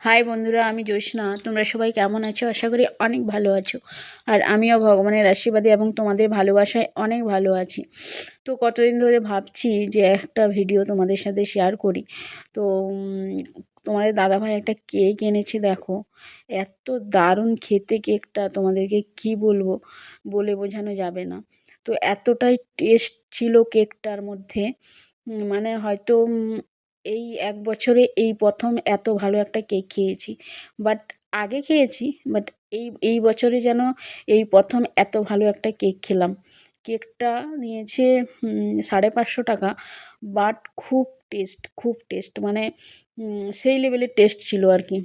High বন্ধুরা, আমি জ্যোৎস্না। তোমরা সবাই কেমন আছো? আশা করি অনেক ভালো আছো। আর আমিও ভগবানের আশীর্বাদে এবং তোমাদের ভালোবাসায় অনেক ভালো আছি। তো কতদিন ধরে ভাবছি যে একটা ভিডিও তোমাদের সাথে শেয়ার করি। তো তোমাদের দাদাভাই একটা কেক এনেছে, দেখো এত দারুণ খেতে কেকটা, তোমাদেরকে কি বলবো, বলে বোঝানো যাবে না। তো এতটাই টেস্ট ছিল কেকটার মধ্যে, মানে হয়তো এই ১ বছরে এই প্রথম এত ভালো একটা কেক খেয়েছি। বাট আগে খেয়েছি, বাট এই বছরে যেন এই প্রথম এত ভালো একটা কেক খেলাম। কেকটা নিয়েছে ৫৫০ টাকা। বাট খুব টেস্ট, মানে সেই লেভেলের টেস্ট ছিল আর কি।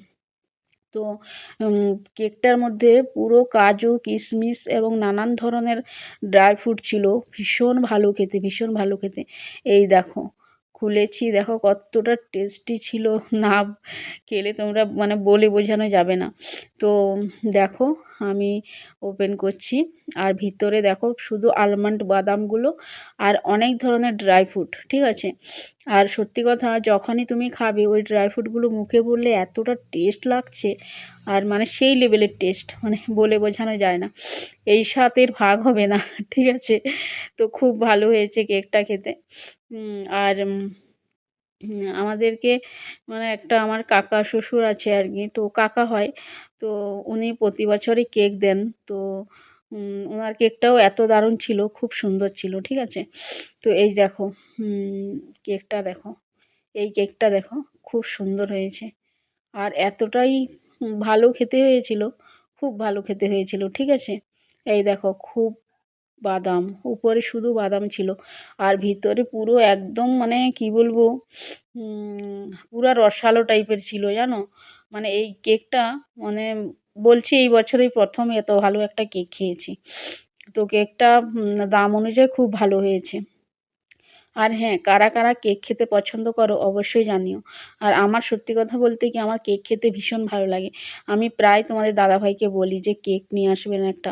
তো কেকটার মধ্যে পুরো কাজু, কিশমিশ এবং নানান ধরনের ড্রাই ফ্রুট ছিল। ভীষণ ভালো খেতে, ভীষণ ভালো খেতে। এই দেখো, খুলেছি, দেখো কতটা টেস্টি ছিল। না খেলে তোমরা মানে বলে বোঝানো যাবে না। তো দেখো, আমি ওপেন করছি। আর ভিতরে দেখো শুধু আলমন্ড বাদামগুলো আর অনেক ধরনের ড্রাই ফ্রুট, ঠিক আছে? আর সত্যি কথা, যখনই তুমি খাবে ওই ড্রাই ফ্রুটগুলো মুখে পড়লে এতটা টেস্ট লাগছে, আর মানে সেই লেভেলের টেস্ট, মানে বলে বোঝানো যায় না। এই স্বাদের ভাগ হবে না, ঠিক আছে? তো খুব ভালো হয়েছে কেকটা খেতে। আর আমাদেরকে মানে একটা আমার কাকা শ্বশুর আছে আর কি, তো কাকা হয়। তো উনি প্রতি বছরই কেক দেন। তো ওনার কেকটাও এত দারুণ ছিল, খুব সুন্দর ছিল, ঠিক আছে? তো এই দেখো, কেকটা দেখো, এই কেকটা দেখো, খুব সুন্দর হয়েছে। আর এতটাই ভালো খেতে হয়েছিল, খুব ভালো খেতে হয়েছিল, ঠিক আছে? এই দেখো, খুব বাদাম, উপরে শুধু বাদাম ছিল। আর ভিতরে পুরো একদম মানে কি বলবো, পুরা রসালো টাইপের ছিল, জানো? মানে এই কেকটা, মানে বলছি এই বছরেই প্রথম এত ভালো একটা কেক খেয়েছি। তো কেকটা দাম অনুযায়ী খুব ভালো হয়েছে। আর হ্যাঁ, কারা কারা কেক খেতে পছন্দ করো অবশ্যই জানিও। আর আমার সত্যি কথা বলতে কি, আমার কেক খেতে ভীষণ ভালো লাগে। আমি প্রায় তোমাদের দাদাভাইকে বলি যে কেক নিয়ে আসবেন একটা,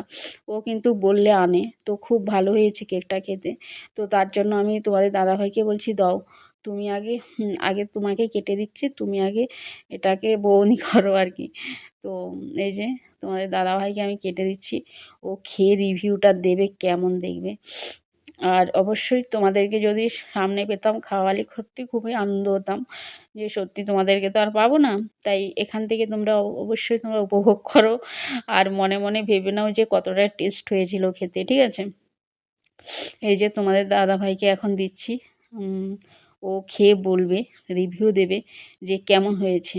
ও কিন্তু বললে আনে। তো খুব ভালো হয়েছে কেকটা খেতে। তো তার জন্য আমি তোমাদের দাদাভাইকে বলছি, দাও তুমি আগে, আগে তোমাকে কেটে দিচ্ছি, তুমি আগে এটাকে বউনি করো আর কি। তো এই যে তোমাদের দাদাভাইকে আমি কেটে দিচ্ছি, ও খেয়ে রিভিউটা দেবে কেমন, দেখবে। আর অবশ্যই তোমাদেরকে যদি সামনে পেতাম, খাওয়ালে সত্যি খুবই আনন্দ হতাম, যে সত্যি তোমাদেরকে তো আর পাবো না। তাই এখান থেকে তোমরা অবশ্যই তোমরা উপভোগ করো। আর মনে মনে ভেবে নাও যে কতটা টেস্ট হয়েছিল খেতে, ঠিক আছে? এই যে তোমাদের দাদাভাইকে এখন দিচ্ছি। ও খেয়ে বলবে, রিভিউ দেবে যে কেমন হয়েছে।